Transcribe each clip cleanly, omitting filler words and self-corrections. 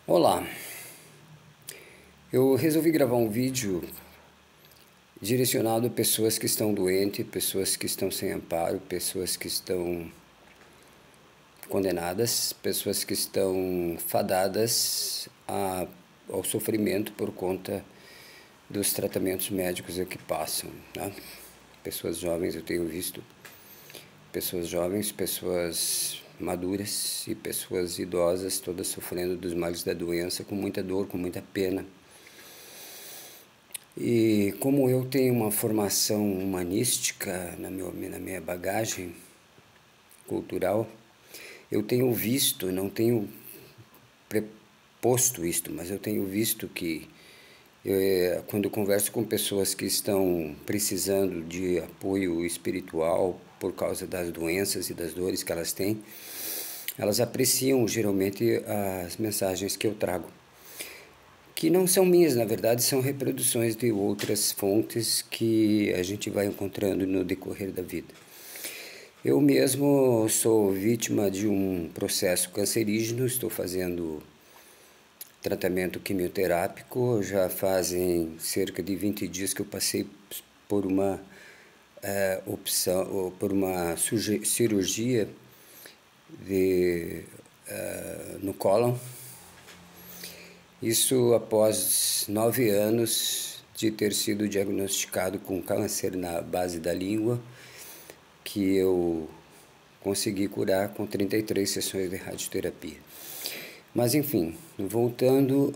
Olá, eu resolvi gravar um vídeo direcionado a pessoas que estão doentes, pessoas que estão sem amparo, pessoas que estão condenadas, pessoas que estão fadadas ao sofrimento por conta dos tratamentos médicos que passam, né? Pessoas jovens, eu tenho visto pessoas jovens, pessoas maduras e pessoas idosas, todas sofrendo dos males da doença, com muita dor, com muita pena. E como eu tenho uma formação humanística na minha bagagem cultural, eu tenho visto, não tenho preposto isto, mas eu tenho visto que quando eu converso com pessoas que estão precisando de apoio espiritual por causa das doenças e das dores que elas têm, elas apreciam geralmente as mensagens que eu trago, que não são minhas, na verdade, são reproduções de outras fontes que a gente vai encontrando no decorrer da vida. Eu mesmo sou vítima de um processo cancerígeno, estou fazendo tratamento quimioterápico, já fazem cerca de 20 dias que eu passei por uma cirurgia no cólon. Isso após 9 anos de ter sido diagnosticado com câncer na base da língua, que eu consegui curar com 33 sessões de radioterapia. Mas enfim, voltando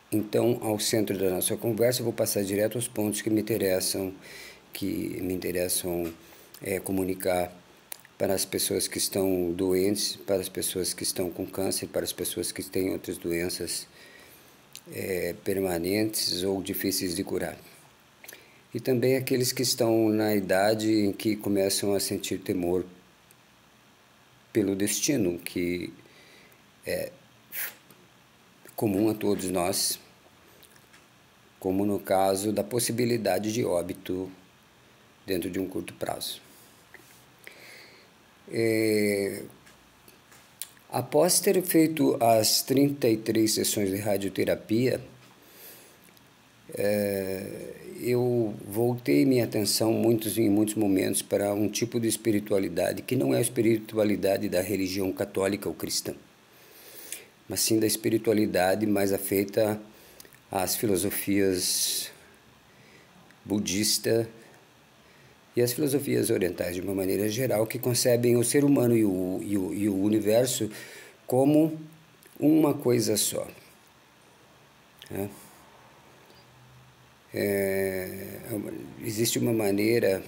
então ao centro da nossa conversa, eu vou passar direto aos pontos que me interessam comunicar para as pessoas que estão doentes, para as pessoas que estão com câncer, para as pessoas que têm outras doenças permanentes ou difíceis de curar. E também aqueles que estão na idade em que começam a sentir temor pelo destino, que é comum a todos nós, como no caso da possibilidade de óbito dentro de um curto prazo. Após ter feito as 33 sessões de radioterapia, eu voltei minha atenção em muitos momentos para um tipo de espiritualidade que não é a espiritualidade da religião católica ou cristã, mas sim da espiritualidade mais afeita às filosofias budista e às filosofias orientais de uma maneira geral, que concebem o ser humano e o universo como uma coisa só. Existe uma maneira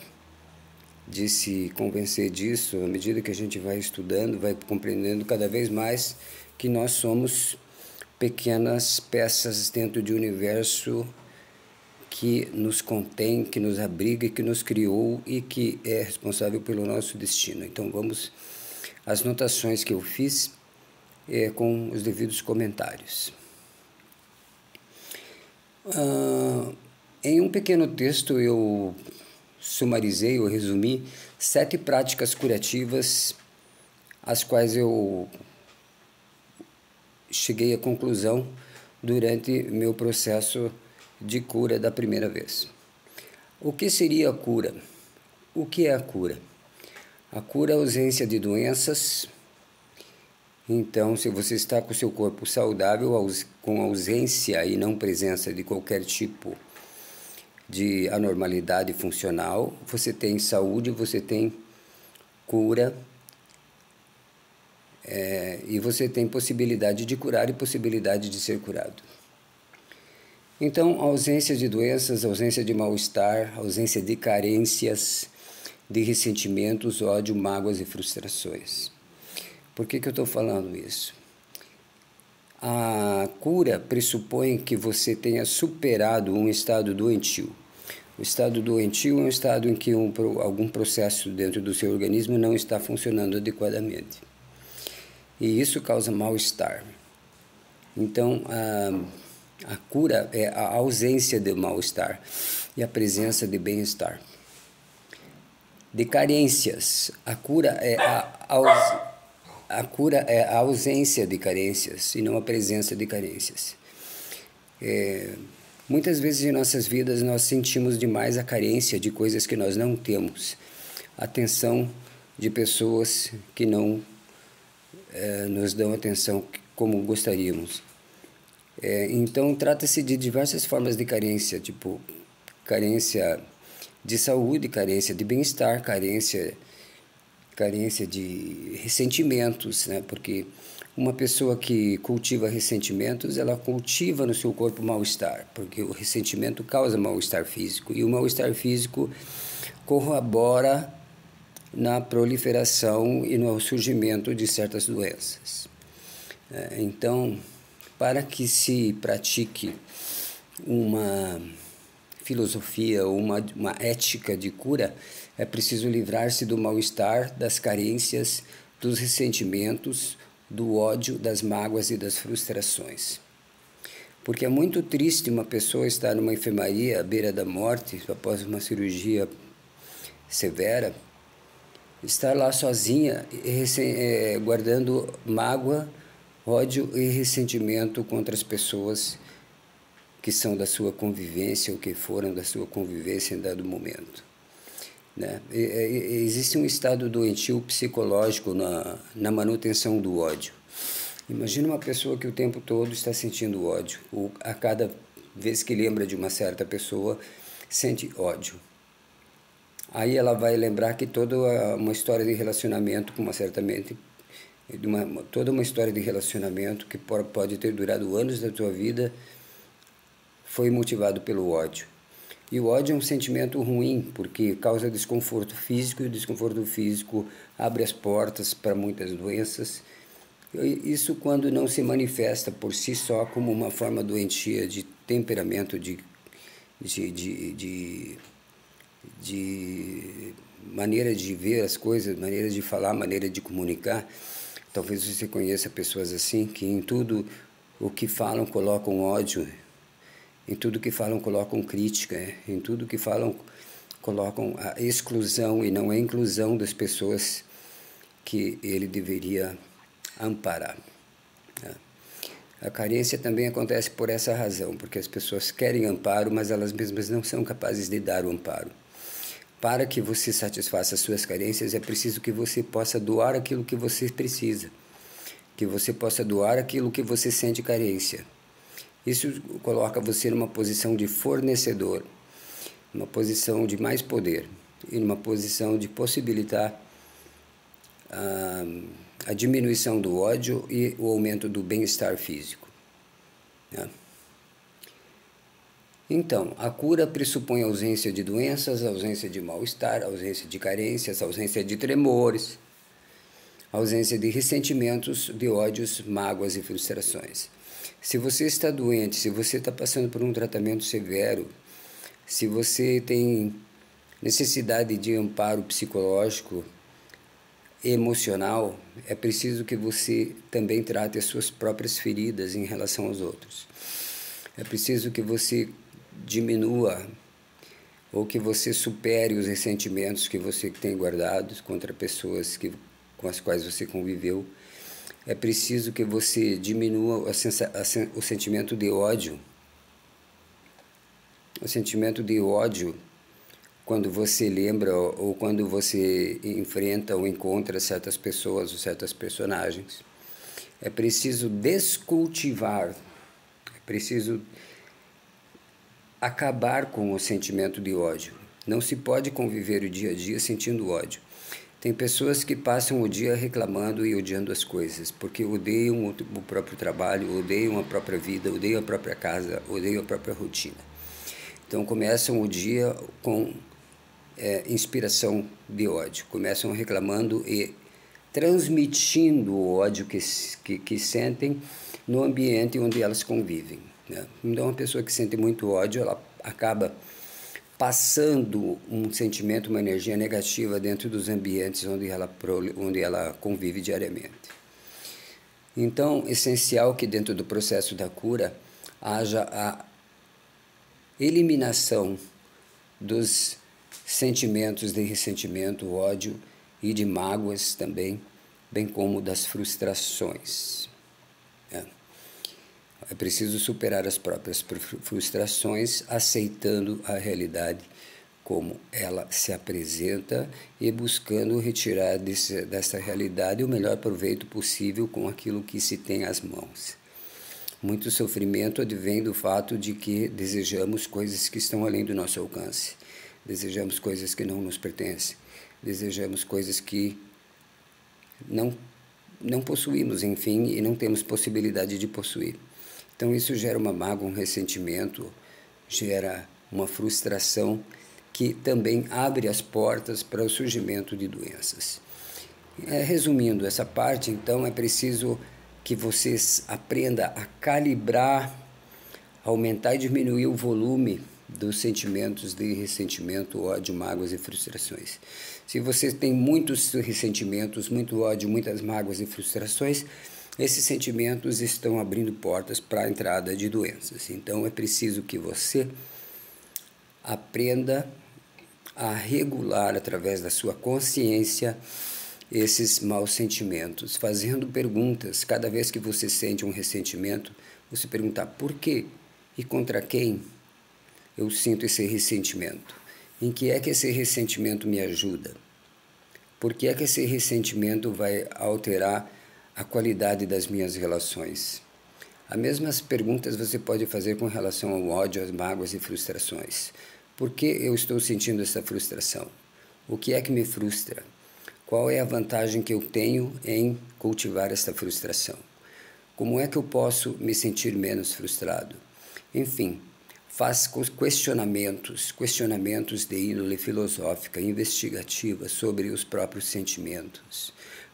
de se convencer disso à medida que a gente vai estudando, vai compreendendo cada vez mais que nós somos pequenas peças dentro de um universo que nos contém, que nos abriga, que nos criou e que é responsável pelo nosso destino. Então vamos às notações que eu fiz com os devidos comentários. Em um pequeno texto eu sumarizei, eu resumi 7 práticas curativas às quais eu cheguei à conclusão durante meu processo de cura da primeira vez. O que seria a cura? O que é a cura? A cura é a ausência de doenças. Então, se você está com o seu corpo saudável, com ausência e não presença de qualquer tipo de anormalidade funcional, você tem saúde, você tem cura, e você tem possibilidade de curar e possibilidade de ser curado. Então, ausência de doenças, ausência de mal-estar, ausência de carências, de ressentimentos, ódio, mágoas e frustrações. Por que eu estou falando isso? A cura pressupõe que você tenha superado um estado doentio. O estado doentio é um estado em que algum processo dentro do seu organismo não está funcionando adequadamente. E isso causa mal-estar. Então, a cura é a ausência de mal-estar e a presença de bem-estar. De carências, a cura é a cura é a ausência de carências e não a presença de carências. Muitas vezes em nossas vidas nós sentimos demais a carência de coisas que nós não temos. Atenção de pessoas que não nos dão atenção como gostaríamos. Então, trata-se de diversas formas de carência, tipo carência de saúde, carência de bem-estar, carência de ressentimentos, né? Porque uma pessoa que cultiva ressentimentos, ela cultiva no seu corpo mal-estar, porque o ressentimento causa mal-estar físico, e o mal-estar físico corrobora na proliferação e no surgimento de certas doenças. Então, para que se pratique uma filosofia ou uma ética de cura, é preciso livrar-se do mal-estar, das carências, dos ressentimentos, do ódio, das mágoas e das frustrações. Porque é muito triste uma pessoa estar numa enfermaria à beira da morte, após uma cirurgia severa, estar lá sozinha, guardando mágoa, ódio e ressentimento contra as pessoas que são da sua convivência ou que foram da sua convivência em dado momento. Né? Existe um estado doentio psicológico na manutenção do ódio. Imagina uma pessoa que o tempo todo está sentindo ódio, ou a cada vez que lembra de uma certa pessoa, sente ódio. Aí ela vai lembrar que toda uma história de relacionamento, toda uma história de relacionamento que pode ter durado anos da tua vida, foi motivado pelo ódio. E o ódio é um sentimento ruim, porque causa desconforto físico, e o desconforto físico abre as portas para muitas doenças. Isso quando não se manifesta por si só como uma forma doentia de temperamento, de maneira de ver as coisas, maneira de falar, maneira de comunicar. Talvez você conheça pessoas assim, que em tudo o que falam colocam ódio, em tudo que falam colocam crítica, em tudo que falam colocam a exclusão e não a inclusão das pessoas que ele deveria amparar. A carência também acontece por essa razão, porque as pessoas querem amparo, mas elas mesmas não são capazes de dar o amparo. Para que você satisfaça as suas carências, é preciso que você possa doar aquilo que você precisa, que você possa doar aquilo que você sente carência. Isso coloca você numa posição de fornecedor, uma posição de mais poder e numa posição de possibilitar a diminuição do ódio e o aumento do bem-estar físico. Né? Então, a cura pressupõe a ausência de doenças, a ausência de mal-estar, a ausência de carências, a ausência de tremores, a ausência de ressentimentos, de ódios, mágoas e frustrações. Se você está doente, se você está passando por um tratamento severo, se você tem necessidade de amparo psicológico, emocional, é preciso que você também trate as suas próprias feridas em relação aos outros. É preciso que você diminua ou que você supere os ressentimentos que você tem guardados contra pessoas com as quais você conviveu. É preciso que você diminua o sentimento de ódio. O sentimento de ódio quando você lembra ou quando você enfrenta ou encontra certas pessoas ou certos personagens. É preciso descultivar, é preciso acabar com o sentimento de ódio. Não se pode conviver o dia a dia sentindo ódio. Tem pessoas que passam o dia reclamando e odiando as coisas, porque odeiam o próprio trabalho, odeiam a própria vida, odeiam a própria casa, odeiam a própria rotina. Então começam o dia com inspiração de ódio, começam reclamando e transmitindo o ódio que sentem no ambiente onde elas convivem. Né? Então uma pessoa que sente muito ódio, ela acaba passando um sentimento, uma energia negativa dentro dos ambientes onde ela convive diariamente. Então, é essencial que dentro do processo da cura haja a eliminação dos sentimentos de ressentimento, ódio e de mágoas também, bem como das frustrações. É preciso superar as próprias frustrações, aceitando a realidade como ela se apresenta e buscando retirar dessa realidade o melhor proveito possível com aquilo que se tem às mãos. Muito sofrimento advém do fato de que desejamos coisas que estão além do nosso alcance, desejamos coisas que não nos pertencem, desejamos coisas que não possuímos, enfim, e não temos possibilidade de possuir. Então isso gera uma mágoa, um ressentimento, gera uma frustração que também abre as portas para o surgimento de doenças. Resumindo essa parte, então, é preciso que vocês aprendam a calibrar, aumentar e diminuir o volume dos sentimentos de ressentimento, ódio, mágoas e frustrações. Se você tem muitos ressentimentos, muito ódio, muitas mágoas e frustrações, esses sentimentos estão abrindo portas para a entrada de doenças. Então é preciso que você aprenda a regular através da sua consciência esses maus sentimentos, fazendo perguntas. Cada vez que você sente um ressentimento, você perguntar por quê e contra quem eu sinto esse ressentimento. Em que é que esse ressentimento me ajuda? Por que é que esse ressentimento vai alterar a qualidade das minhas relações? As mesmas perguntas você pode fazer com relação ao ódio, às mágoas e frustrações. Por que eu estou sentindo essa frustração? O que é que me frustra? Qual é a vantagem que eu tenho em cultivar esta frustração? Como é que eu posso me sentir menos frustrado? Enfim, faz questionamentos de índole filosófica, investigativa sobre os próprios sentimentos,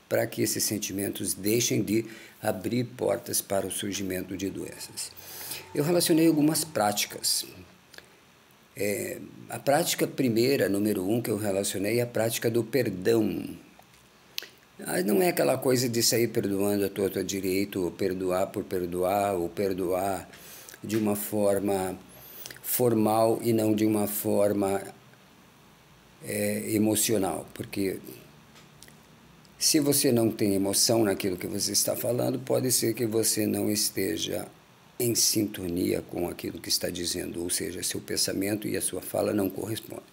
para que esses sentimentos deixem de abrir portas para o surgimento de doenças. Eu relacionei algumas práticas. A prática primeira, número 1, que eu relacionei, é a prática do perdão. Não é aquela coisa de sair perdoando a torto à direito, ou perdoar por perdoar, ou perdoar de uma forma formal e não de uma forma emocional, porque se você não tem emoção naquilo que você está falando, pode ser que você não esteja em sintonia com aquilo que está dizendo, ou seja, seu pensamento e a sua fala não correspondem.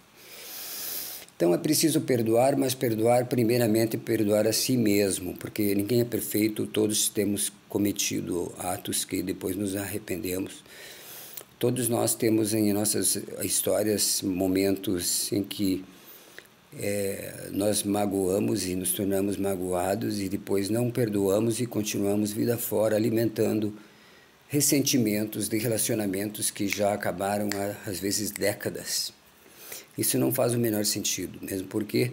Então é preciso perdoar, mas perdoar primeiramente perdoar a si mesmo, porque ninguém é perfeito, todos temos cometido atos que depois nos arrependemos. Todos nós temos em nossas histórias momentos em que nós magoamos e nos tornamos magoados e depois não perdoamos e continuamos vida fora alimentando ressentimentos de relacionamentos que já acabaram há, às vezes, décadas. Isso não faz o menor sentido, mesmo porque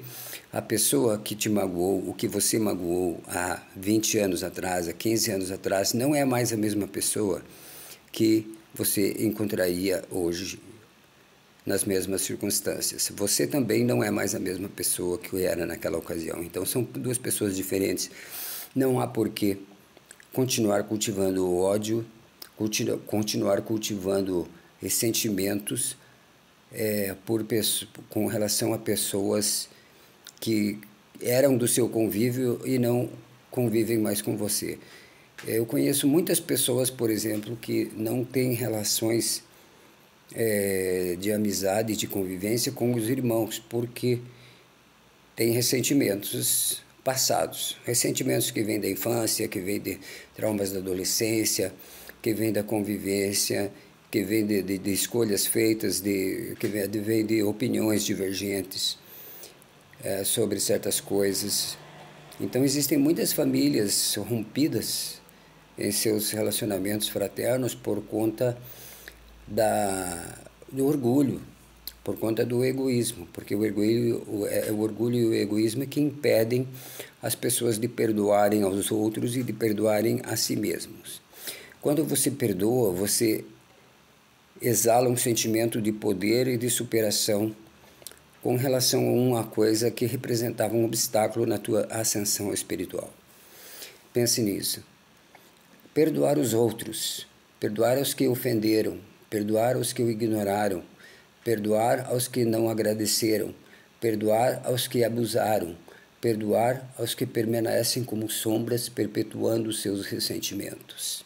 a pessoa que te magoou, o que você magoou há 20 anos atrás, há 15 anos atrás, não é mais a mesma pessoa que você encontraria hoje nas mesmas circunstâncias. Você também não é mais a mesma pessoa que era naquela ocasião. Então são duas pessoas diferentes. Não há por que continuar cultivando o ódio, continuar cultivando ressentimentos com relação a pessoas que eram do seu convívio e não convivem mais com você. Eu conheço muitas pessoas, por exemplo, que não têm relações de amizade, de convivência com os irmãos, porque têm ressentimentos passados, ressentimentos que vêm da infância, que vêm de traumas da adolescência, que vêm da convivência, que vêm de escolhas feitas, que vêm de opiniões divergentes sobre certas coisas. Então existem muitas famílias rompidas em seus relacionamentos fraternos por conta do orgulho, por conta do egoísmo, porque o orgulho e o egoísmo que impedem as pessoas de perdoarem aos outros e de perdoarem a si mesmos. Quando você perdoa, você exala um sentimento de poder e de superação com relação a uma coisa que representava um obstáculo na tua ascensão espiritual. Pense nisso. Perdoar os outros, perdoar aos que ofenderam, perdoar aos que o ignoraram, perdoar aos que não agradeceram, perdoar aos que abusaram, perdoar aos que permanecem como sombras, perpetuando os seus ressentimentos.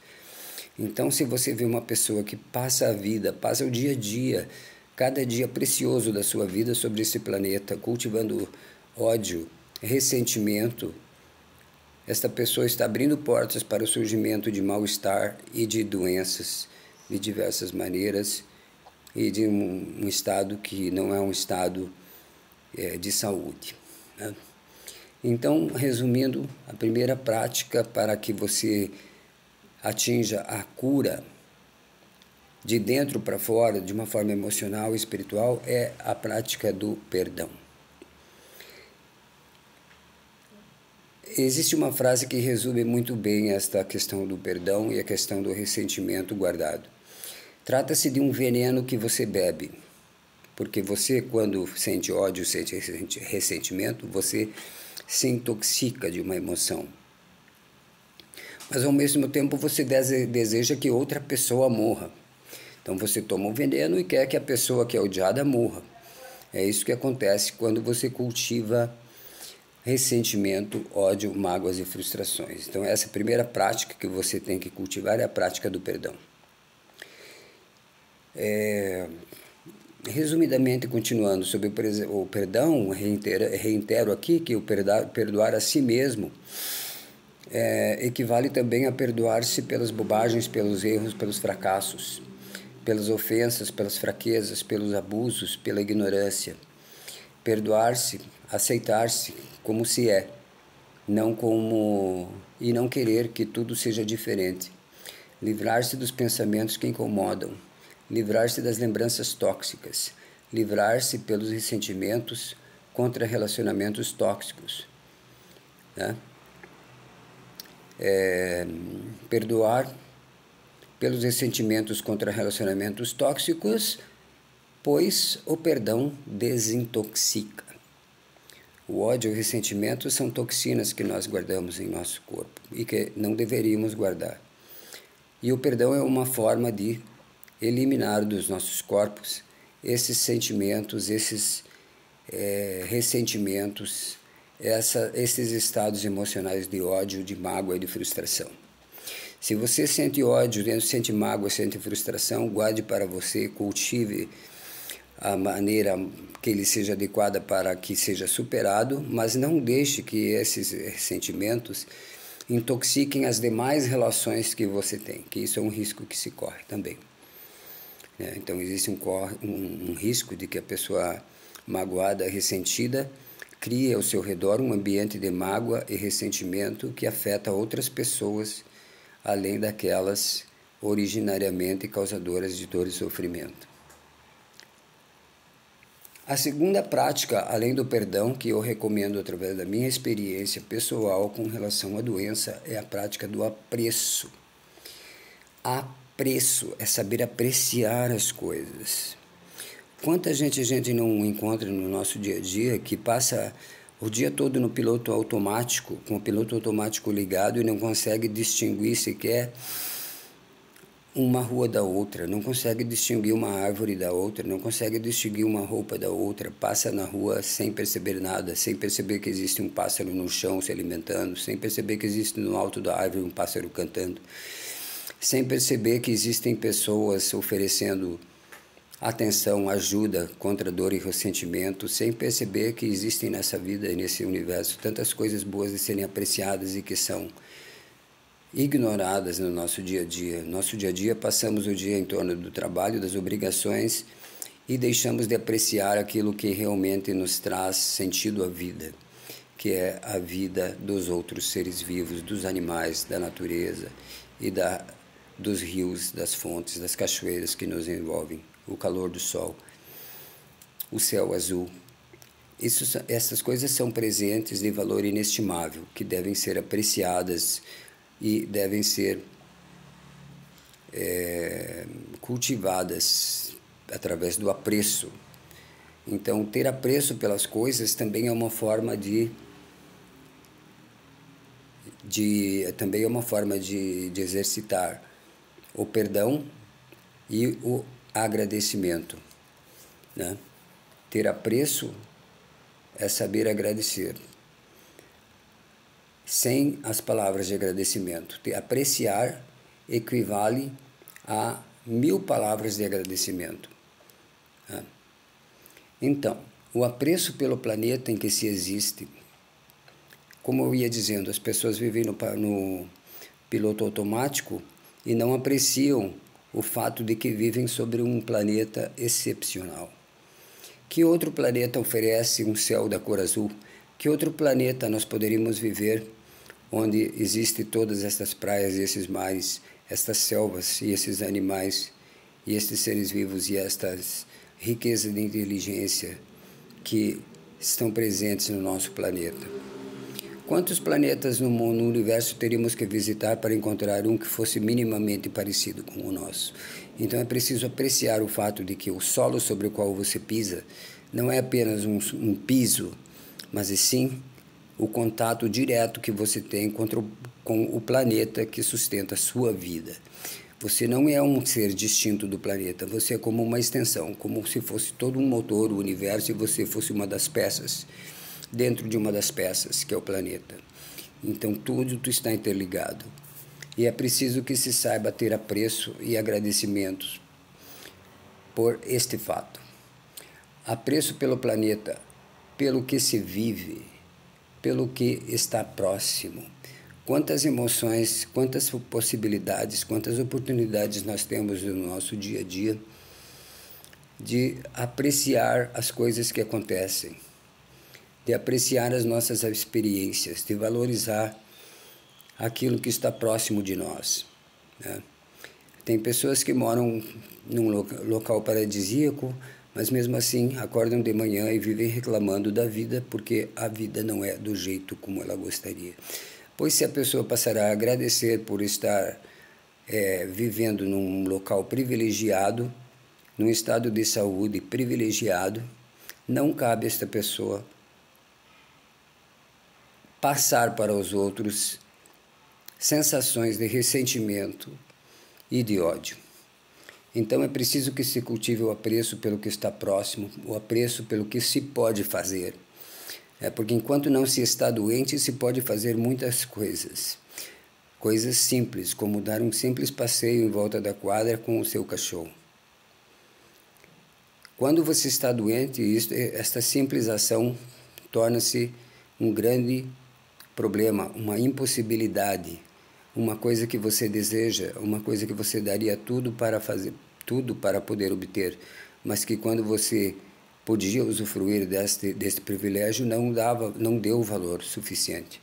Então, se você vê uma pessoa que passa a vida, passa o dia a dia, cada dia precioso da sua vida sobre esse planeta, cultivando ódio, ressentimento, esta pessoa está abrindo portas para o surgimento de mal-estar e de doenças de diversas maneiras e de um estado que não é um estado de saúde, né? Então, resumindo, a primeira prática para que você atinja a cura de dentro para fora, de uma forma emocional e espiritual, é a prática do perdão. Existe uma frase que resume muito bem esta questão do perdão e a questão do ressentimento guardado. Trata-se de um veneno que você bebe, porque você, quando sente ódio, sente ressentimento, você se intoxica de uma emoção. Mas, ao mesmo tempo, você deseja que outra pessoa morra. Então, você toma o veneno e quer que a pessoa que é odiada morra. É isso que acontece quando você cultiva ressentimento, ódio, mágoas e frustrações. Então, essa primeira prática que você tem que cultivar é a prática do perdão. Resumidamente, continuando sobre o perdão, reitero aqui que o perdoar a si mesmo equivale também a perdoar-se pelas bobagens, pelos erros, pelos fracassos, pelas ofensas, pelas fraquezas, pelos abusos, pela ignorância. Perdoar-se, aceitar-se como se é, e não querer que tudo seja diferente. Livrar-se dos pensamentos que incomodam, livrar-se das lembranças tóxicas, livrar-se pelos ressentimentos contra relacionamentos tóxicos, né? Perdoar pelos ressentimentos contra relacionamentos tóxicos, pois o perdão desintoxica. O ódio e o ressentimento são toxinas que nós guardamos em nosso corpo e que não deveríamos guardar. E o perdão é uma forma de eliminar dos nossos corpos esses sentimentos, esses ressentimentos, esses estados emocionais de ódio, de mágoa e de frustração. Se você sente ódio, sente mágoa, sente frustração, guarde para você, cultive a maneira que ele seja adequada para que seja superado, mas não deixe que esses sentimentos intoxiquem as demais relações que você tem, que isso é um risco que se corre também. Então, existe um risco de que a pessoa magoada, ressentida, crie ao seu redor um ambiente de mágoa e ressentimento que afeta outras pessoas, além daquelas originariamente causadoras de dor e sofrimento. A segunda prática, além do perdão, que eu recomendo através da minha experiência pessoal com relação à doença, é a prática do apreço. Apreço é saber apreciar as coisas. Quanta gente a gente não encontra no nosso dia a dia que passa o dia todo no piloto automático, com o piloto automático ligado e não consegue distinguir sequer uma rua da outra, não consegue distinguir uma árvore da outra, não consegue distinguir uma roupa da outra, passa na rua sem perceber nada, sem perceber que existe um pássaro no chão se alimentando, sem perceber que existe no alto da árvore um pássaro cantando, sem perceber que existem pessoas oferecendo atenção, ajuda contra dor e ressentimento, sem perceber que existem nessa vida e nesse universo tantas coisas boas de serem apreciadas e que são ignoradas no nosso dia a dia. Nosso dia a dia, passamos o dia em torno do trabalho, das obrigações e deixamos de apreciar aquilo que realmente nos traz sentido à vida, que é a vida dos outros seres vivos, dos animais, da natureza e dos rios, das fontes, das cachoeiras que nos envolvem, o calor do sol, o céu azul. Essas coisas são presentes de valor inestimável, que devem ser apreciadas e devem ser cultivadas através do apreço. Então, ter apreço pelas coisas também é uma forma de exercitar o perdão e o agradecimento, né? Ter apreço é saber agradecer. sem as palavras de agradecimento. Apreciar equivale a 1000 palavras de agradecimento. Então, o apreço pelo planeta em que se existe, como eu ia dizendo, as pessoas vivem no piloto automático e não apreciam o fato de que vivem sobre um planeta excepcional. Que outro planeta oferece um céu da cor azul? Que outro planeta nós poderíamos viver onde existem todas estas praias e esses mares, estas selvas e esses animais e estes seres vivos e estas riquezas de inteligência que estão presentes no nosso planeta? Quantos planetas no universo teríamos que visitar para encontrar um que fosse minimamente parecido com o nosso? Então é preciso apreciar o fato de que o solo sobre o qual você pisa não é apenas um piso, mas sim o contato direto que você tem com o planeta que sustenta a sua vida. Você não é um ser distinto do planeta, você é como uma extensão, como se fosse todo um motor, o universo, e você fosse uma das peças, dentro de uma das peças, que é o planeta. Então tudo está interligado. E é preciso que se saiba ter apreço e agradecimentos por este fato. Apreço pelo planeta, pelo que se vive, pelo que está próximo. Quantas emoções, quantas possibilidades, quantas oportunidades nós temos no nosso dia a dia de apreciar as coisas que acontecem, de apreciar as nossas experiências, de valorizar aquilo que está próximo de nós, né? Tem pessoas que moram num local paradisíaco, mas mesmo assim acordam de manhã e vivem reclamando da vida porque a vida não é do jeito como ela gostaria. Pois se a pessoa passará a agradecer por estar vivendo num local privilegiado, num estado de saúde privilegiado, não cabe a esta pessoa passar para os outros sensações de ressentimento e de ódio. Então é preciso que se cultive o apreço pelo que está próximo, o apreço pelo que se pode fazer. Porque enquanto não se está doente, se pode fazer muitas coisas. Coisas simples, como dar um simples passeio em volta da quadra com o seu cachorro. Quando você está doente, esta simples ação torna-se um grande problema, uma impossibilidade, uma coisa que você deseja, uma coisa que você daria tudo para fazer, tudo para poder obter, mas que quando você podia usufruir deste privilégio, não deu valor suficiente.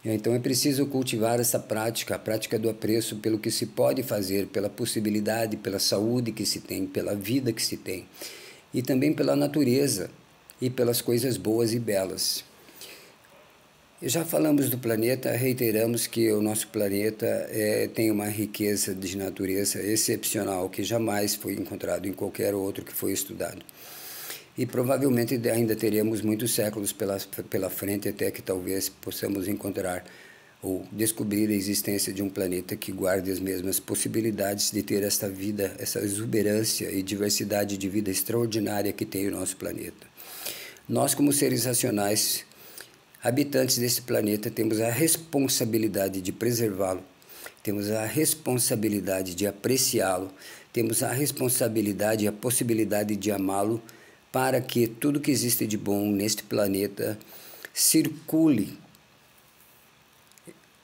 Então é preciso cultivar essa prática, a prática do apreço pelo que se pode fazer, pela possibilidade, pela saúde que se tem, pela vida que se tem, e também pela natureza e pelas coisas boas e belas. Já falamos do planeta, reiteramos que o nosso planeta tem uma riqueza de natureza excepcional que jamais foi encontrado em qualquer outro que foi estudado. E provavelmente ainda teremos muitos séculos pela frente até que talvez possamos encontrar ou descobrir a existência de um planeta que guarde as mesmas possibilidades de ter esta vida, essa exuberância e diversidade de vida extraordinária que tem o nosso planeta. Nós, como seres racionais, habitantes desse planeta, temos a responsabilidade de preservá-lo, temos a responsabilidade de apreciá-lo, temos a responsabilidade e a possibilidade de amá-lo para que tudo que existe de bom neste planeta circule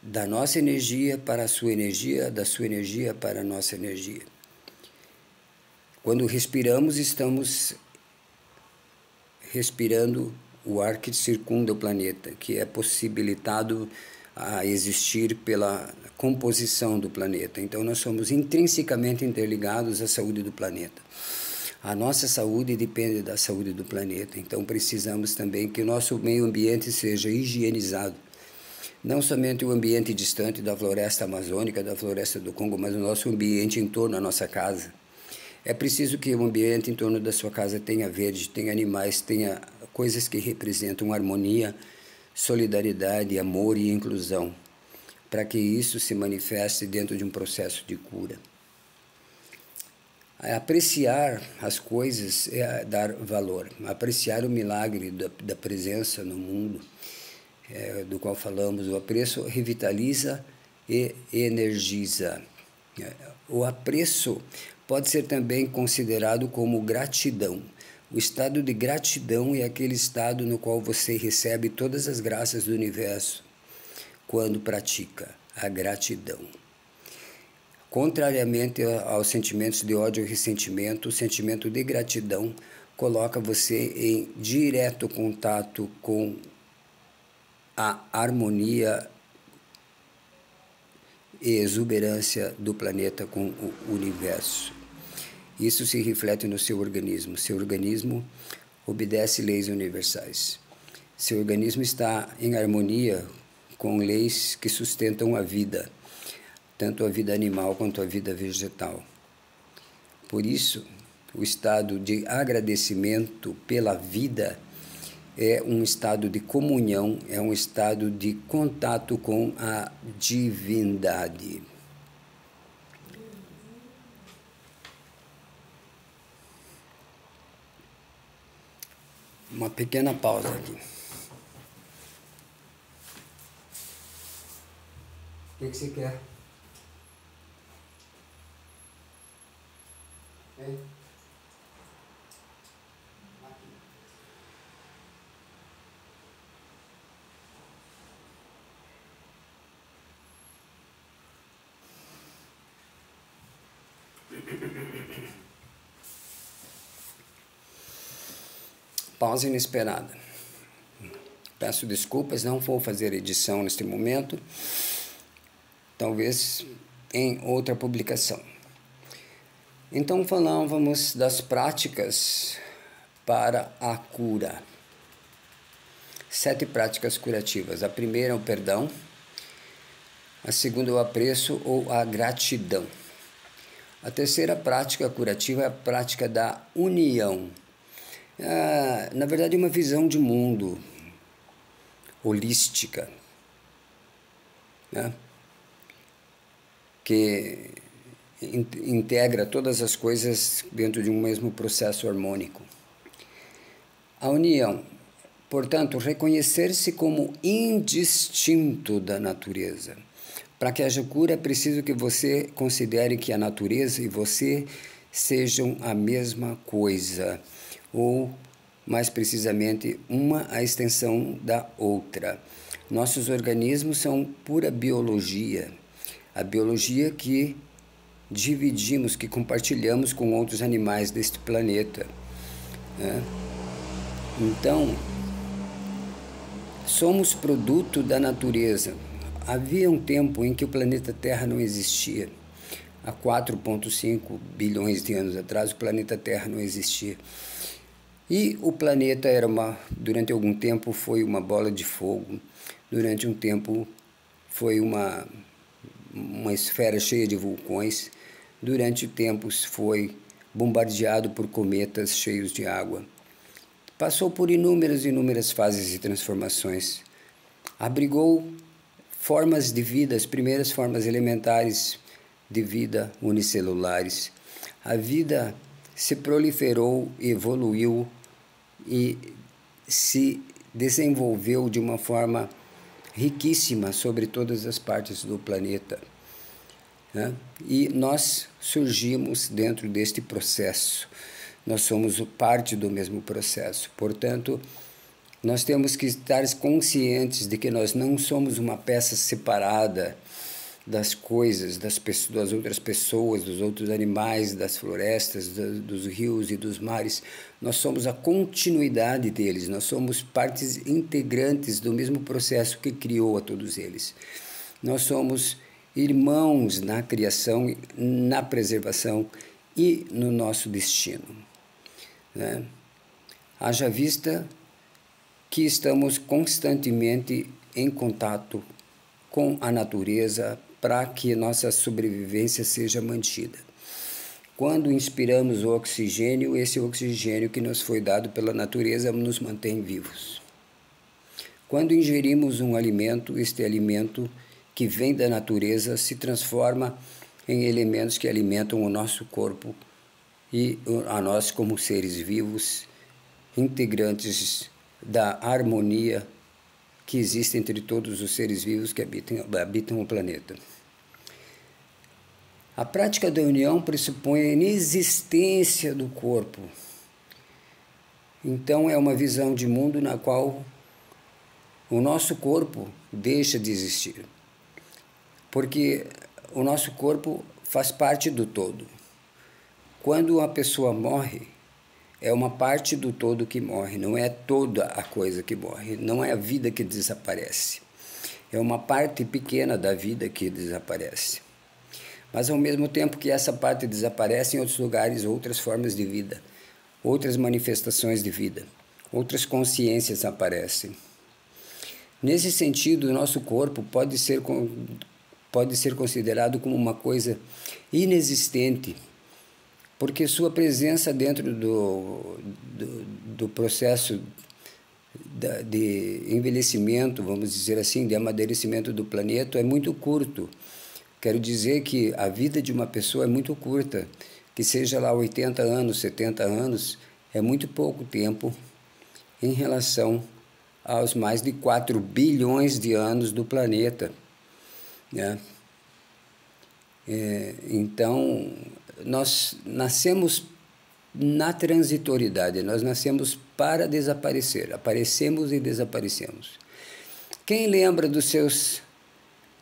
da nossa energia para a sua energia, da sua energia para a nossa energia. Quando respiramos, estamos respirando o ar que circunda o planeta, que é possibilitado a existir pela composição do planeta. Então, nós somos intrinsecamente interligados à saúde do planeta. A nossa saúde depende da saúde do planeta. Então, precisamos também que o nosso meio ambiente seja higienizado. Não somente o ambiente distante da floresta amazônica, da floresta do Congo, mas o nosso ambiente em torno da nossa casa. É preciso que o ambiente em torno da sua casa tenha verde, tenha animais, tenha coisas que representam harmonia, solidariedade, amor e inclusão, para que isso se manifeste dentro de um processo de cura. Apreciar as coisas é dar valor, apreciar o milagre da presença no mundo do qual falamos, o apreço revitaliza e energiza. O apreço pode ser também considerado como gratidão. O estado de gratidão é aquele estado no qual você recebe todas as graças do universo quando pratica a gratidão. Contrariamente aos sentimentos de ódio e ressentimento, o sentimento de gratidão coloca você em direto contato com a harmonia e exuberância do planeta com o universo. Isso se reflete no seu organismo. Seu organismo obedece leis universais. Seu organismo está em harmonia com leis que sustentam a vida, tanto a vida animal quanto a vida vegetal. Por isso, o estado de agradecimento pela vida é um estado de comunhão, é um estado de contato com a divindade. Uma pequena pausa aqui. O que você quer? Hein? Pausa inesperada. Peço desculpas, não vou fazer edição neste momento, talvez em outra publicação. Então falávamos das práticas para a cura. 7 práticas curativas. A primeira é o perdão, a segunda é o apreço ou a gratidão. A terceira prática curativa é a prática da união. Na verdade, é uma visão de mundo holística, né? Que integra todas as coisas dentro de um mesmo processo harmônico. A união, portanto, reconhecer-se como indistinto da natureza. Para que haja cura, é preciso que você considere que a natureza e você sejam a mesma coisa, ou, mais precisamente, uma a extensão da outra. Nossos organismos são pura biologia, a biologia que dividimos, que compartilhamos com outros animais deste planeta, né? Então, somos produto da natureza. Havia um tempo em que o planeta Terra não existia. Há 4,5 bilhões de anos atrás, o planeta Terra não existia. E o planeta durante algum tempo foi uma bola de fogo, durante um tempo foi uma esfera cheia de vulcões, durante tempos foi bombardeado por cometas cheios de água. Passou por inúmeras fases e transformações. Abrigou formas de vida, as primeiras formas elementares de vida unicelulares. A vida se proliferou, evoluiu e se desenvolveu de uma forma riquíssima sobre todas as partes do planeta, né? E nós surgimos dentro deste processo. Nós somos parte do mesmo processo. Portanto, nós temos que estar conscientes de que nós não somos uma peça separada das coisas, das outras pessoas, dos outros animais, das florestas, dos rios e dos mares. Nós somos a continuidade deles, nós somos partes integrantes do mesmo processo que criou a todos eles. Nós somos irmãos na criação, na preservação e no nosso destino, né? Haja vista que estamos constantemente em contato com a natureza para que nossa sobrevivência seja mantida. Quando inspiramos o oxigênio, esse oxigênio que nos foi dado pela natureza nos mantém vivos. Quando ingerimos um alimento, este alimento que vem da natureza se transforma em elementos que alimentam o nosso corpo e a nós como seres vivos, integrantes da harmonia que existe entre todos os seres vivos que habitam o planeta. A prática da união pressupõe a inexistência do corpo. Então é uma visão de mundo na qual o nosso corpo deixa de existir. Porque o nosso corpo faz parte do todo. Quando uma pessoa morre, é uma parte do todo que morre, não é toda a coisa que morre, não é a vida que desaparece. É uma parte pequena da vida que desaparece. Mas ao mesmo tempo que essa parte desaparece, em outros lugares, outras formas de vida, outras manifestações de vida, outras consciências aparecem. Nesse sentido, o nosso corpo pode ser considerado como uma coisa inexistente, porque sua presença dentro do processo de envelhecimento, vamos dizer assim, de amadurecimento do planeta é muito curto. Quero dizer que a vida de uma pessoa é muito curta, que seja lá 80 anos, 70 anos, é muito pouco tempo em relação aos mais de 4 bilhões de anos do planeta, né? Então, nós nascemos na transitoriedade, nós nascemos para desaparecer, aparecemos e desaparecemos. Quem lembra dos seus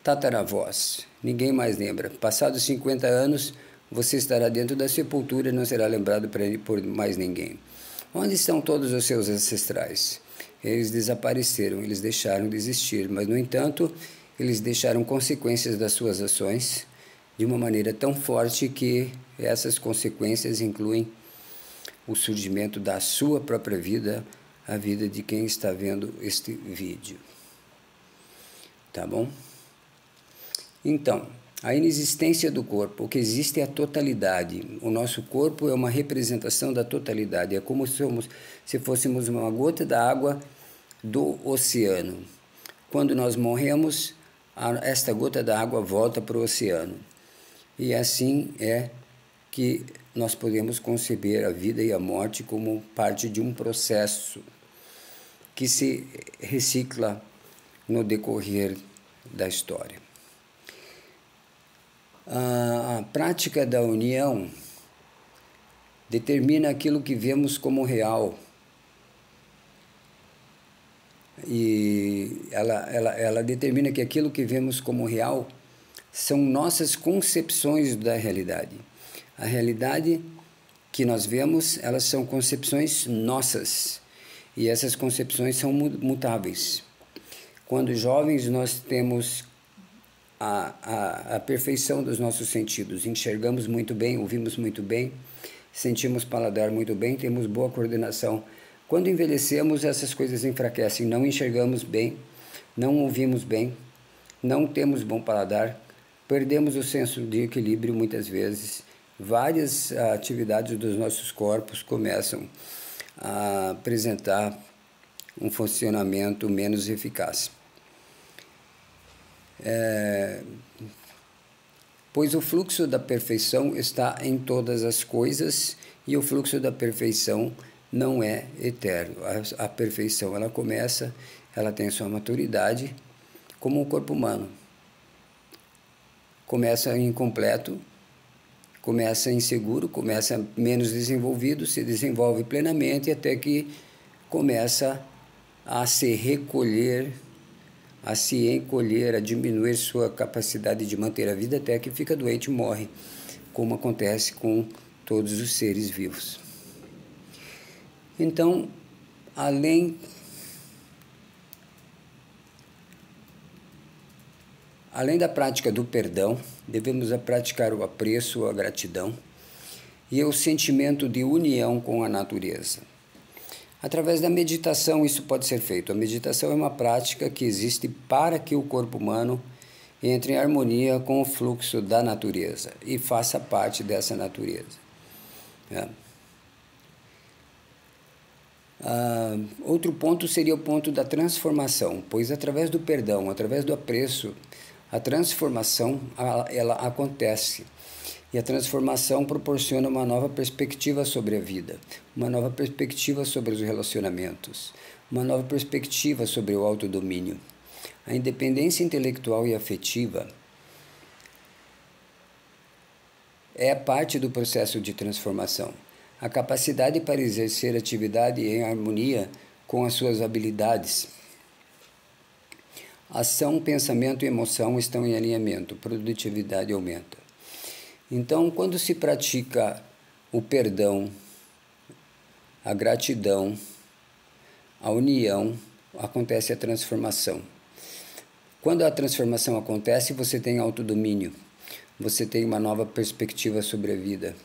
tataravós? Ninguém mais lembra. Passados 50 anos, você estará dentro da sepultura e não será lembrado por mais ninguém. Onde estão todos os seus ancestrais? Eles desapareceram, eles deixaram de existir, mas, no entanto, eles deixaram consequências das suas ações de uma maneira tão forte que essas consequências incluem o surgimento da sua própria vida, a vida de quem está vendo este vídeo. Tá bom? Então, a inexistência do corpo, o que existe é a totalidade. O nosso corpo é uma representação da totalidade, é como se fôssemos uma gota d'água do oceano. Quando nós morremos, esta gota d'água volta para o oceano. E assim é que nós podemos conceber a vida e a morte como parte de um processo que se recicla no decorrer da história. A prática da união determina aquilo que vemos como real. E ela determina que aquilo que vemos como real são nossas concepções da realidade. A realidade que nós vemos, elas são concepções nossas. E essas concepções são mutáveis. Quando jovens, nós temos a perfeição dos nossos sentidos. Enxergamos muito bem, ouvimos muito bem, sentimos paladar muito bem, temos boa coordenação. Quando envelhecemos, essas coisas enfraquecem. Não enxergamos bem, não ouvimos bem, não temos bom paladar, perdemos o senso de equilíbrio muitas vezes. Várias atividades dos nossos corpos começam a apresentar um funcionamento menos eficaz. Pois o fluxo da perfeição está em todas as coisas e o fluxo da perfeição não é eterno. A perfeição, ela começa, ela tem sua maturidade como o corpo humano. Começa incompleto, começa inseguro, começa menos desenvolvido, se desenvolve plenamente até que começa a se recolher, a se encolher, a diminuir sua capacidade de manter a vida até que fica doente e morre, como acontece com todos os seres vivos. Então, além da prática do perdão, devemos praticar o apreço, a gratidão e o sentimento de união com a natureza. Através da meditação isso pode ser feito. A meditação é uma prática que existe para que o corpo humano entre em harmonia com o fluxo da natureza e faça parte dessa natureza. Outro ponto seria o ponto da transformação, pois através do perdão, através do apreço, a transformação ela acontece. E a transformação proporciona uma nova perspectiva sobre a vida, uma nova perspectiva sobre os relacionamentos, uma nova perspectiva sobre o autodomínio. A independência intelectual e afetiva é parte do processo de transformação. A capacidade para exercer atividade em harmonia com as suas habilidades. Ação, pensamento e emoção estão em alinhamento, produtividade aumenta. Então, quando se pratica o perdão, a gratidão, a união, acontece a transformação. Quando a transformação acontece, você tem autodomínio, você tem uma nova perspectiva sobre a vida,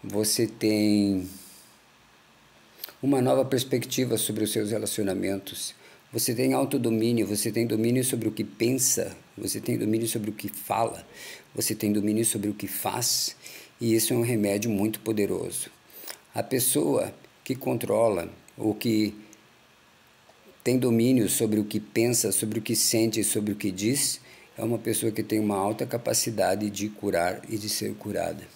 você tem uma nova perspectiva sobre os seus relacionamentos, você tem autodomínio, você tem domínio sobre o que pensa, você tem domínio sobre o que fala, você tem domínio sobre o que faz, e isso é um remédio muito poderoso. A pessoa que controla ou que tem domínio sobre o que pensa, sobre o que sente, sobre o que diz, é uma pessoa que tem uma alta capacidade de curar e de ser curada.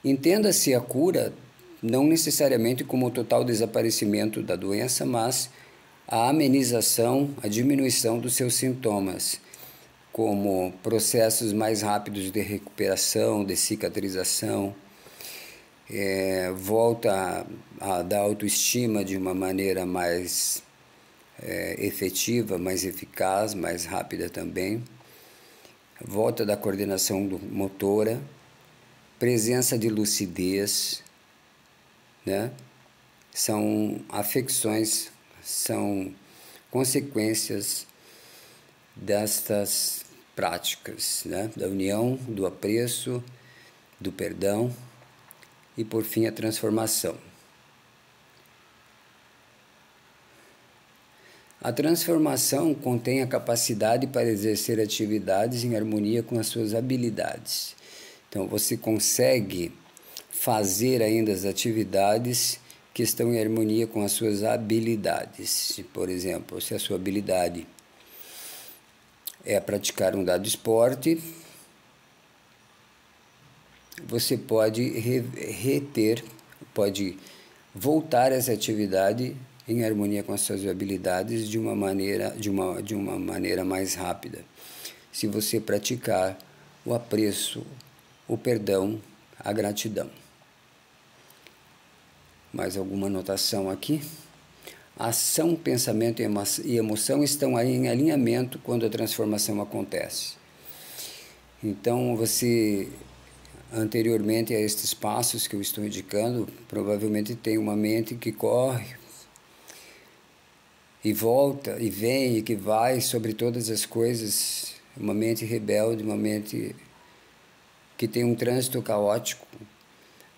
Entenda-se a cura não necessariamente como o total desaparecimento da doença, mas a amenização, a diminuição dos seus sintomas, como processos mais rápidos de recuperação, de cicatrização, volta a dar autoestima de uma maneira mais efetiva, mais eficaz, mais rápida também, volta da coordenação motora, presença de lucidez, né? São afecções, são consequências destas práticas, né? Da união, do apreço, do perdão e, por fim, a transformação. A transformação contém a capacidade para exercer atividades em harmonia com as suas habilidades. Então, você consegue fazer ainda as atividades que estão em harmonia com as suas habilidades. Por exemplo, se a sua habilidade é praticar um dado esporte, você pode pode voltar essa atividade em harmonia com as suas habilidades de uma maneira mais rápida. Se você praticar o apreço, o perdão, a gratidão. Mais alguma anotação aqui? Ação, pensamento e emoção estão em alinhamento quando a transformação acontece. Então, você, anteriormente a estes passos que eu estou indicando, provavelmente tem uma mente que corre e volta e vem e que vai sobre todas as coisas, uma mente rebelde, uma mente que tem um trânsito caótico,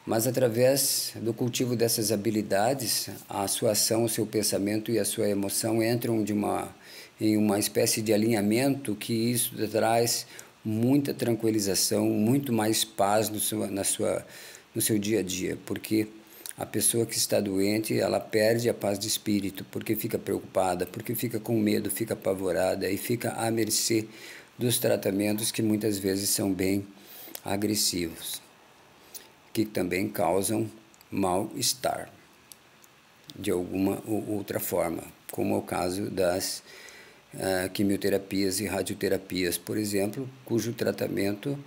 mas através do cultivo dessas habilidades, a sua ação, o seu pensamento e a sua emoção entram em uma espécie de alinhamento que isso traz muita tranquilização, muito mais paz no seu dia a dia, porque a pessoa que está doente, ela perde a paz de espírito, porque fica preocupada, porque fica com medo, fica apavorada e fica à mercê dos tratamentos que muitas vezes são bem agressivos, que também causam mal-estar de alguma ou outra forma, como é o caso das quimioterapias e radioterapias, por exemplo, cujo tratamento,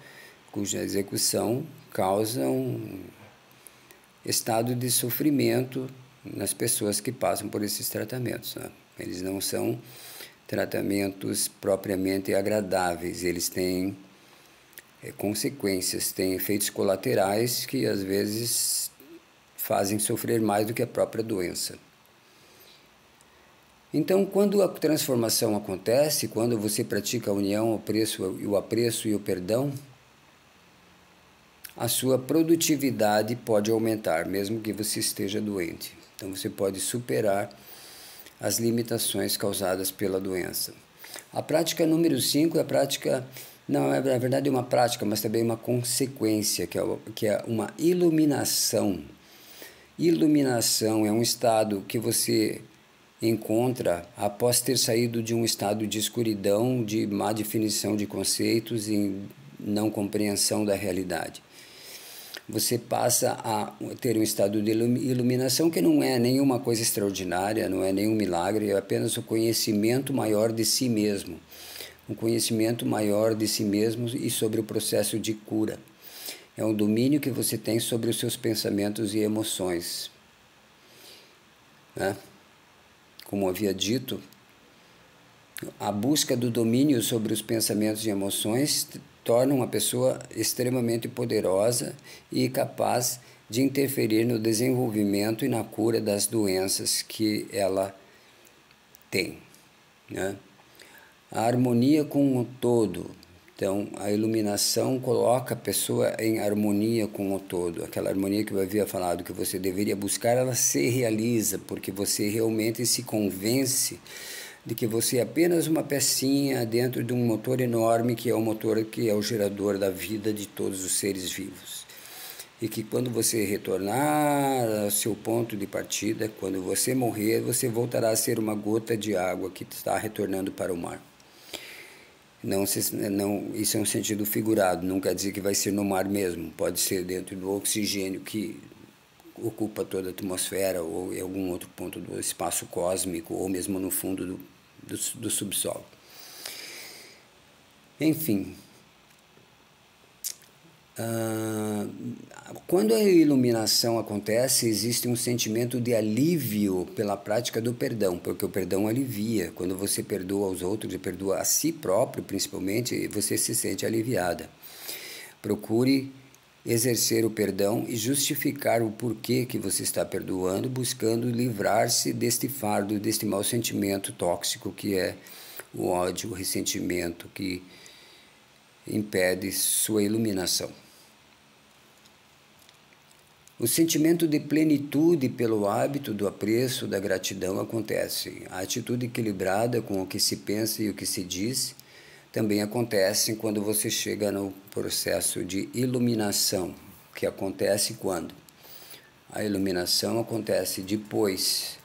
cuja execução causa um estado de sofrimento nas pessoas que passam por esses tratamentos, né? Eles não são tratamentos propriamente agradáveis, eles têm consequências, têm efeitos colaterais que às vezes fazem sofrer mais do que a própria doença. Então, quando a transformação acontece, quando você pratica a união, o apreço e o perdão, a sua produtividade pode aumentar, mesmo que você esteja doente. Então, você pode superar as limitações causadas pela doença. A prática número 5 é a prática, não, na verdade é uma prática, mas também uma consequência, que é uma iluminação. Iluminação é um estado que você encontra após ter saído de um estado de escuridão, de má definição de conceitos e não compreensão da realidade. você passa a ter um estado de iluminação que não é nenhuma coisa extraordinária, não é nenhum milagre, é apenas o conhecimento maior de si mesmo. Um conhecimento maior de si mesmo e sobre o processo de cura. É um domínio que você tem sobre os seus pensamentos e emoções. Né? Como havia dito, a busca do domínio sobre os pensamentos e emoções torna uma pessoa extremamente poderosa e capaz de interferir no desenvolvimento e na cura das doenças que ela tem. Né? A harmonia com o todo. Então, a iluminação coloca a pessoa em harmonia com o todo. Aquela harmonia que eu havia falado que você deveria buscar, ela se realiza, porque você realmente se convence de que você é apenas uma pecinha dentro de um motor enorme, que é o motor que é o gerador da vida de todos os seres vivos. E que quando você retornar ao seu ponto de partida, quando você morrer, você voltará a ser uma gota de água que está retornando para o mar. Não, isso é um sentido figurado, não quer dizer que vai ser no mar mesmo, pode ser dentro do oxigênio que ocupa toda a atmosfera ou em algum outro ponto do espaço cósmico ou mesmo no fundo do subsolo. Enfim, quando a iluminação acontece, existe um sentimento de alívio pela prática do perdão, porque o perdão alivia. Quando você perdoa aos outros e perdoa a si próprio, principalmente, você se sente aliviada. Procure exercer o perdão e justificar o porquê que você está perdoando, buscando livrar-se deste fardo, deste mau sentimento tóxico que é o ódio, o ressentimento, que impede sua iluminação. O sentimento de plenitude pelo hábito do apreço, da gratidão acontece. A atitude equilibrada com o que se pensa e o que se diz também acontece quando você chega no processo de iluminação, que acontece quando? A iluminação acontece depois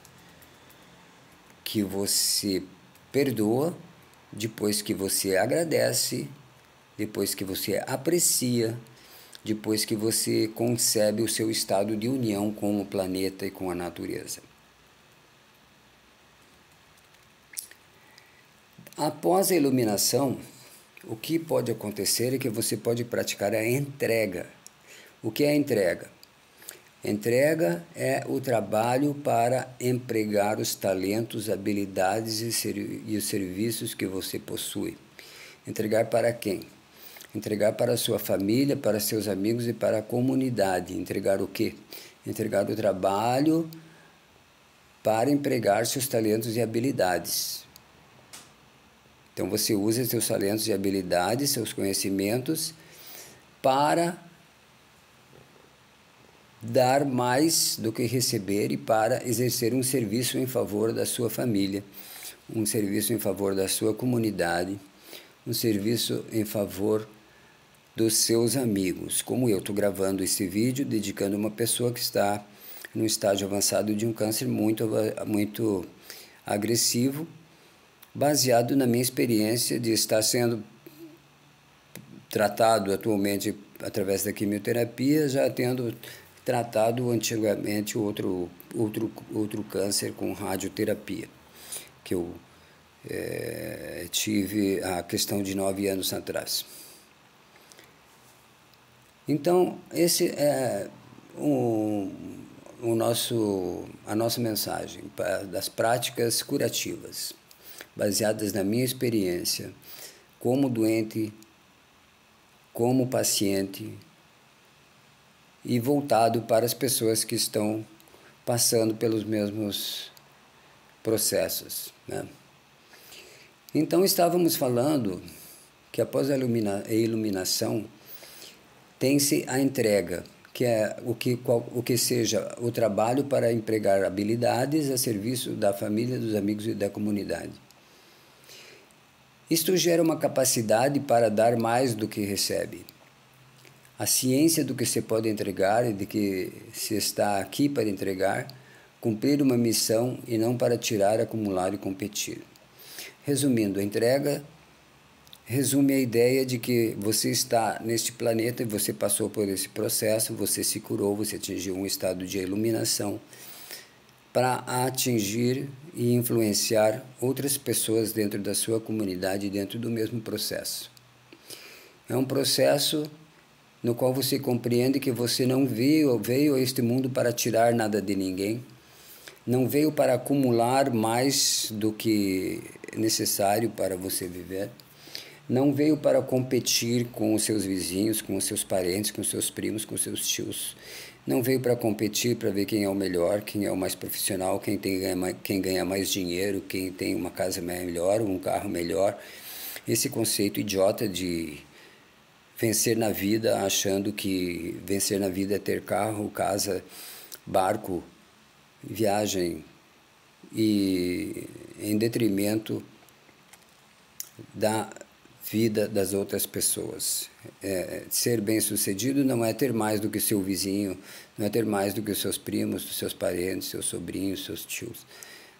que você perdoa, depois que você agradece, depois que você aprecia, depois que você concebe o seu estado de união com o planeta e com a natureza. Após a iluminação, o que pode acontecer é que você pode praticar a entrega. O que é a entrega? Entrega é o trabalho para empregar os talentos, habilidades e os serviços que você possui. Entregar para quem? Entregar para a sua família, para seus amigos e para a comunidade. Entregar o quê? Entregar o trabalho para empregar seus talentos e habilidades. Então você usa seus talentos e habilidades, seus conhecimentos, para dar mais do que receber e para exercer um serviço em favor da sua família, um serviço em favor da sua comunidade, um serviço em favor dos seus amigos. Como eu estou gravando esse vídeo, dedicando a uma pessoa que está no estágio avançado de um câncer muito agressivo, baseado na minha experiência de estar sendo tratado atualmente através da quimioterapia, já tendo tratado antigamente outro câncer com radioterapia, que eu tive a questão de 9 anos atrás. Então, esse é a nossa mensagem das práticas curativas, baseadas na minha experiência como doente, como paciente e voltado para as pessoas que estão passando pelos mesmos processos, né? Então, estávamos falando que após a iluminação, tem-se a entrega, que é o que seja o trabalho para empregar habilidades a serviço da família, dos amigos e da comunidade. Isto gera uma capacidade para dar mais do que recebe. A ciência do que se pode entregar e de que se está aqui para entregar, cumprir uma missão e não para tirar, acumular e competir. Resumindo, a entrega resume a ideia de que você está neste planeta e você passou por esse processo, você se curou, você atingiu um estado de iluminação para atingir e influenciar outras pessoas dentro da sua comunidade, dentro do mesmo processo. É um processo no qual você compreende que você não veio a este mundo para tirar nada de ninguém, não veio para acumular mais do que necessário para você viver, não veio para competir com os seus vizinhos, com os seus parentes, com os seus primos, com os seus tios. Não veio para competir para ver quem é o melhor, quem é o mais profissional, quem ganha mais dinheiro, quem tem uma casa melhor, um carro melhor. Esse conceito idiota de vencer na vida, achando que vencer na vida é ter carro, casa, barco, viagem, e em detrimento da vida das outras pessoas. Ser bem-sucedido não é ter mais do que seu vizinho, não é ter mais do que os seus primos, os seus parentes, seus sobrinhos, seus tios.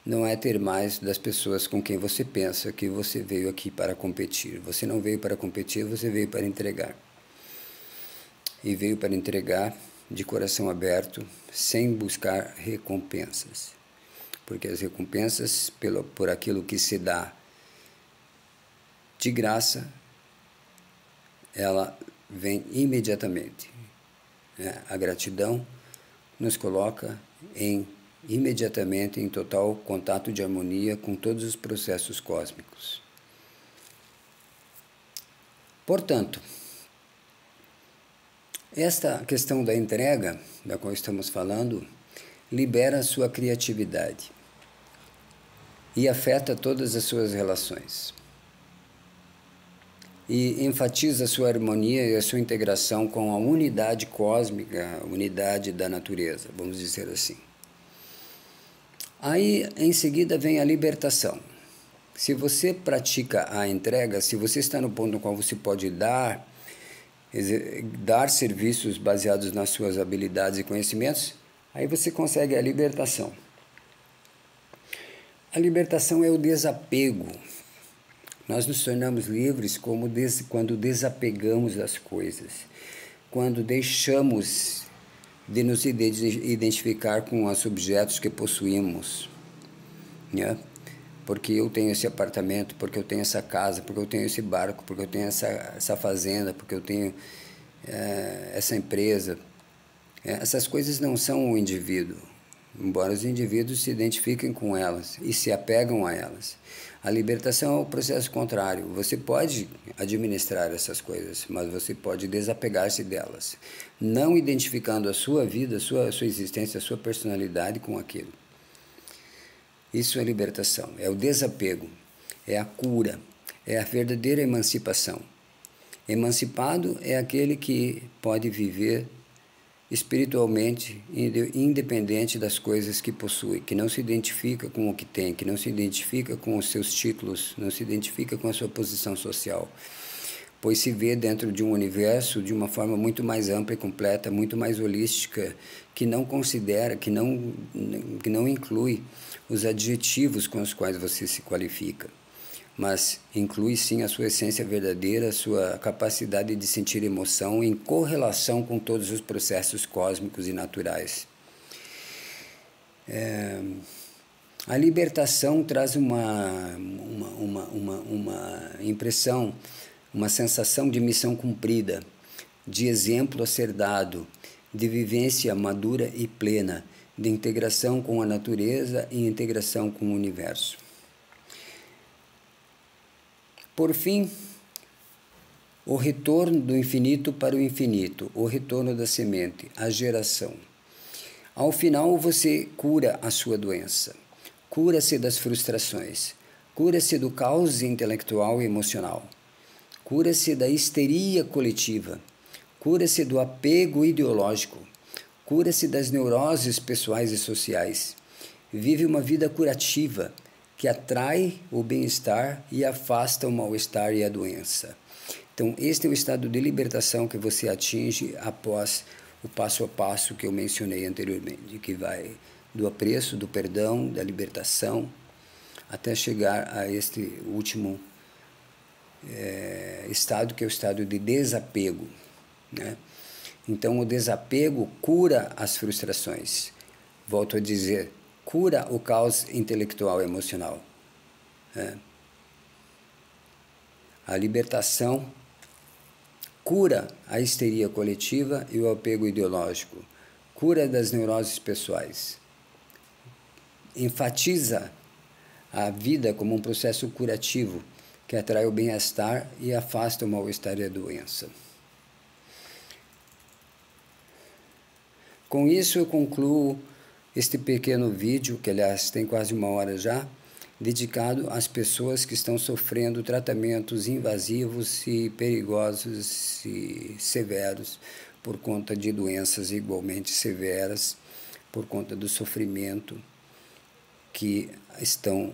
Não é ter mais das pessoas com quem você pensa que você veio aqui para competir. Você não veio para competir, você veio para entregar. E veio para entregar de coração aberto, sem buscar recompensas. Porque as recompensas, por aquilo que se dá de graça, ela vem imediatamente. A gratidão nos coloca imediatamente em total contato de harmonia com todos os processos cósmicos. Portanto, esta questão da entrega, da qual estamos falando, libera a sua criatividade e afeta todas as suas relações. E enfatiza a sua harmonia e a sua integração com a unidade cósmica, a unidade da natureza, vamos dizer assim. Aí, em seguida, vem a libertação. Se você pratica a entrega, se você está no ponto no qual você pode dar serviços baseados nas suas habilidades e conhecimentos, aí você consegue a libertação. A libertação é o desapego. Nós nos tornamos livres quando desapegamos das coisas, quando deixamos de nos identificar com os objetos que possuímos, né? Porque eu tenho esse apartamento, porque eu tenho essa casa, porque eu tenho esse barco, porque eu tenho essa fazenda, porque eu tenho essa empresa. Essas coisas não são o indivíduo, embora os indivíduos se identifiquem com elas e se apegam a elas. A libertação é o processo contrário. Você pode administrar essas coisas, mas você pode desapegar-se delas, não identificando a sua vida, a sua existência, a sua personalidade com aquilo. Isso é libertação, é o desapego, é a cura, é a verdadeira emancipação. Emancipado é aquele que pode viver espiritualmente independente das coisas que possui, que não se identifica com o que tem, que não se identifica com os seus títulos, não se identifica com a sua posição social, pois se vê dentro de um universo de uma forma muito mais ampla e completa, muito mais holística, que não considera, que não inclui os adjetivos com os quais você se qualifica, mas inclui sim a sua essência verdadeira, a sua capacidade de sentir emoção em correlação com todos os processos cósmicos e naturais. A libertação traz uma impressão, uma sensação de missão cumprida, de exemplo a ser dado, de vivência madura e plena, de integração com a natureza e integração com o universo. Por fim, o retorno do infinito para o infinito, o retorno da semente, a geração. Ao final, você cura a sua doença, cura-se das frustrações, cura-se do caos intelectual e emocional, cura-se da histeria coletiva, cura-se do apego ideológico, cura-se das neuroses pessoais e sociais, vive uma vida curativa, que atrai o bem-estar e afasta o mal-estar e a doença. Então, este é o estado de libertação que você atinge após o passo a passo que eu mencionei anteriormente, que vai do apreço, do perdão, da libertação, até chegar a este último estado, que é o estado de desapego, né? Então, o desapego cura as frustrações. Volto a dizer, cura o caos intelectual e emocional, né? A libertação cura a histeria coletiva e o apego ideológico, cura das neuroses pessoais, enfatiza a vida como um processo curativo que atrai o bem-estar e afasta o mal-estar e a doença. Com isso eu concluo este pequeno vídeo, que aliás tem quase 1 hora já, dedicado às pessoas que estão sofrendo tratamentos invasivos e perigosos e severos por conta de doenças igualmente severas, por conta do sofrimento que estão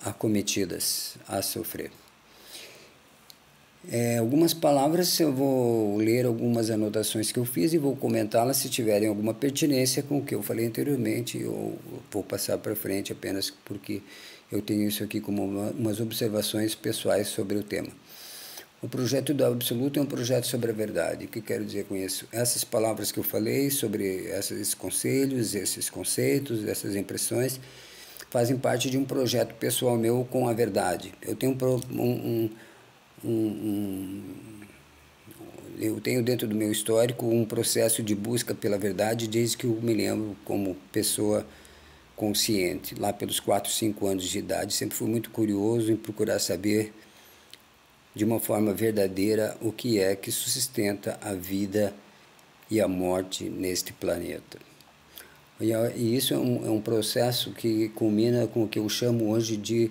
acometidas a sofrer. Algumas palavras, eu vou ler algumas anotações que eu fiz e vou comentá-las. Se tiverem alguma pertinência com o que eu falei anteriormente, eu vou passar para frente apenas porque eu tenho isso aqui como umas observações pessoais sobre o tema. O projeto do Absoluto é um projeto sobre a verdade. O que quero dizer com isso? Essas palavras que eu falei sobre esses conselhos, esses conceitos, essas impressões, fazem parte de um projeto pessoal meu com a verdade. Eu tenho eu tenho dentro do meu histórico um processo de busca pela verdade desde que eu me lembro como pessoa consciente. Lá pelos 4, 5 anos de idade, sempre fui muito curioso em procurar saber de uma forma verdadeira o que é que sustenta a vida e a morte neste planeta. E isso é um processo que culmina com o que eu chamo hoje de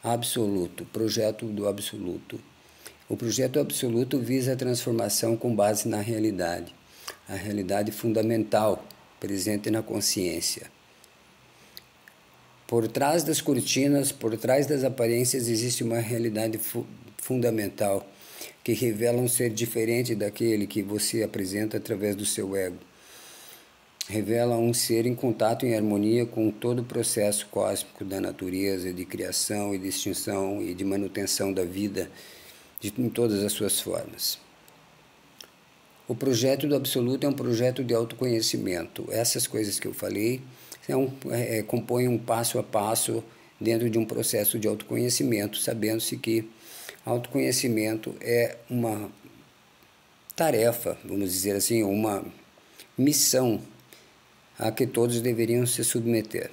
absoluto, projeto do absoluto. O projeto absoluto visa a transformação com base na realidade, a realidade fundamental presente na consciência. Por trás das cortinas, por trás das aparências, existe uma realidade fundamental que revela um ser diferente daquele que você apresenta através do seu ego. Revela um ser em contato, em harmonia com todo o processo cósmico da natureza, de criação e de extinção e de manutenção da vida em todas as suas formas. O projeto do Absoluto é um projeto de autoconhecimento. Essas coisas que eu falei compõem um passo a passo dentro de um processo de autoconhecimento, sabendo-se que autoconhecimento é uma tarefa, vamos dizer assim, uma missão a que todos deveriam se submeter.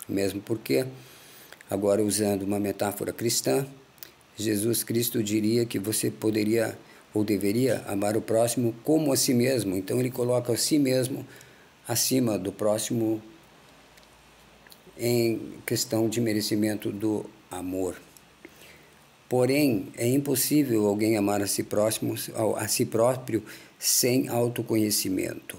Mesmo porque, agora usando uma metáfora cristã, Jesus Cristo diria que você poderia ou deveria amar o próximo como a si mesmo. Então ele coloca a si mesmo acima do próximo em questão de merecimento do amor. Porém, é impossível alguém amar a si próprio sem autoconhecimento.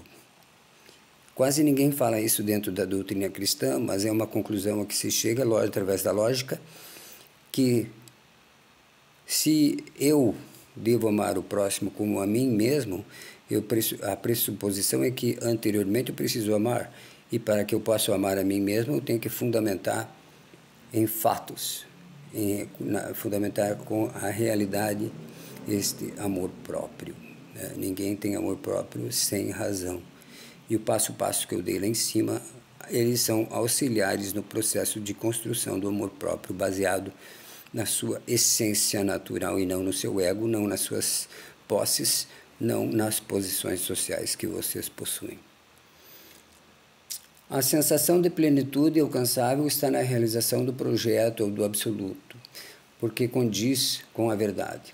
Quase ninguém fala isso dentro da doutrina cristã, mas é uma conclusão a que se chega através da lógica, que se eu devo amar o próximo como a mim mesmo, a pressuposição é que anteriormente eu preciso amar, e para que eu possa amar a mim mesmo, eu tenho que fundamentar em fatos, fundamentar com a realidade este amor próprio. Ninguém tem amor próprio sem razão. E o passo a passo que eu dei lá em cima, eles são auxiliares no processo de construção do amor próprio, baseado na sua essência natural e não no seu ego, não nas suas posses, não nas posições sociais que vocês possuem. A sensação de plenitude alcançável está na realização do projeto ou do absoluto, porque condiz com a verdade.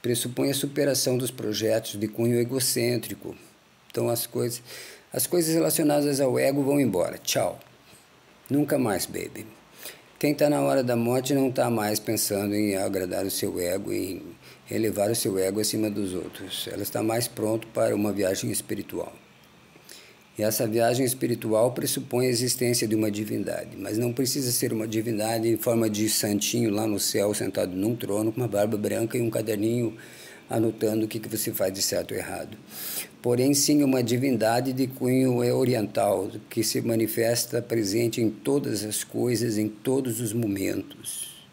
Pressupõe a superação dos projetos de cunho egocêntrico. Então as coisas relacionadas ao ego vão embora. Tchau. Nunca mais, baby. Quem está na hora da morte não está mais pensando em agradar o seu ego, em elevar o seu ego acima dos outros. Ela está mais pronta para uma viagem espiritual. E essa viagem espiritual pressupõe a existência de uma divindade, mas não precisa ser uma divindade em forma de santinho lá no céu, sentado num trono, com uma barba branca e um caderninho anotando o que você faz de certo ou errado. Porém, sim, uma divindade de cunho oriental, que se manifesta presente em todas as coisas, em todos os momentos.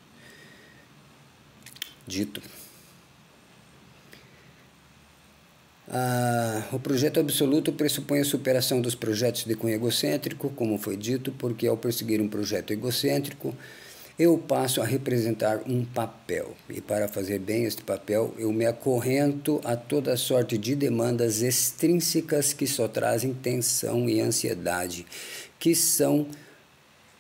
dito. O projeto absoluto pressupõe a superação dos projetos de cunho egocêntrico, como foi dito, porque ao perseguir um projeto egocêntrico, eu passo a representar um papel. E para fazer bem este papel, eu me acorrento a toda sorte de demandas extrínsecas que só trazem tensão e ansiedade, que são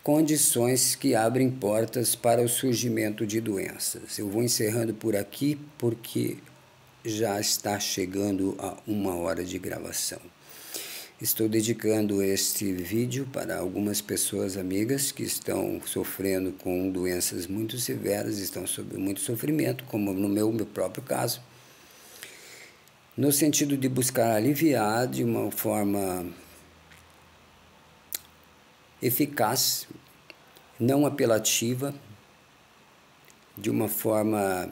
condições que abrem portas para o surgimento de doenças. Eu vou encerrando por aqui, porque já está chegando a 1 hora de gravação. Estou dedicando este vídeo para algumas pessoas amigas que estão sofrendo com doenças muito severas, estão sob muito sofrimento, como no meu próprio caso, no sentido de buscar aliviar de uma forma eficaz, não apelativa, de uma forma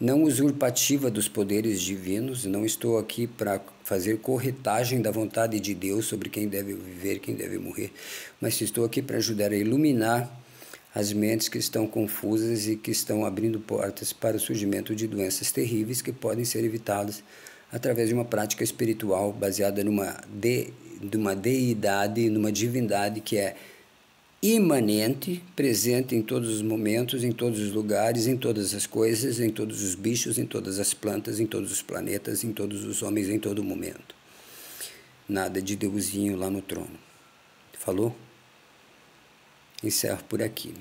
não usurpativa dos poderes divinos. Não estou aqui para fazer corretagem da vontade de Deus sobre quem deve viver, quem deve morrer, mas estou aqui para ajudar a iluminar as mentes que estão confusas e que estão abrindo portas para o surgimento de doenças terríveis que podem ser evitadas através de uma prática espiritual baseada numa deidade, numa divindade que é imanente, presente em todos os momentos, em todos os lugares, em todas as coisas, em todos os bichos, em todas as plantas, em todos os planetas, em todos os homens, em todo momento. Nada de Deusinho lá no trono. Falou? Encerro por aqui.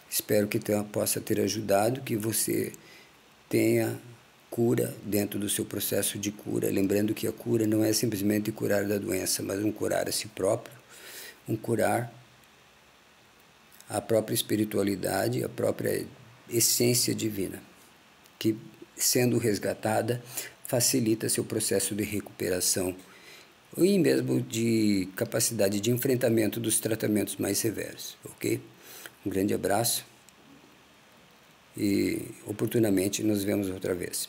Espero que possa ter ajudado, que você tenha cura dentro do seu processo de cura. Lembrando que a cura não é simplesmente curar da doença, mas um curar a si próprio, um curar a própria espiritualidade, a própria essência divina, que, sendo resgatada, facilita seu processo de recuperação e mesmo de capacidade de enfrentamento dos tratamentos mais severos, ok? Um grande abraço e, oportunamente, nos vemos outra vez.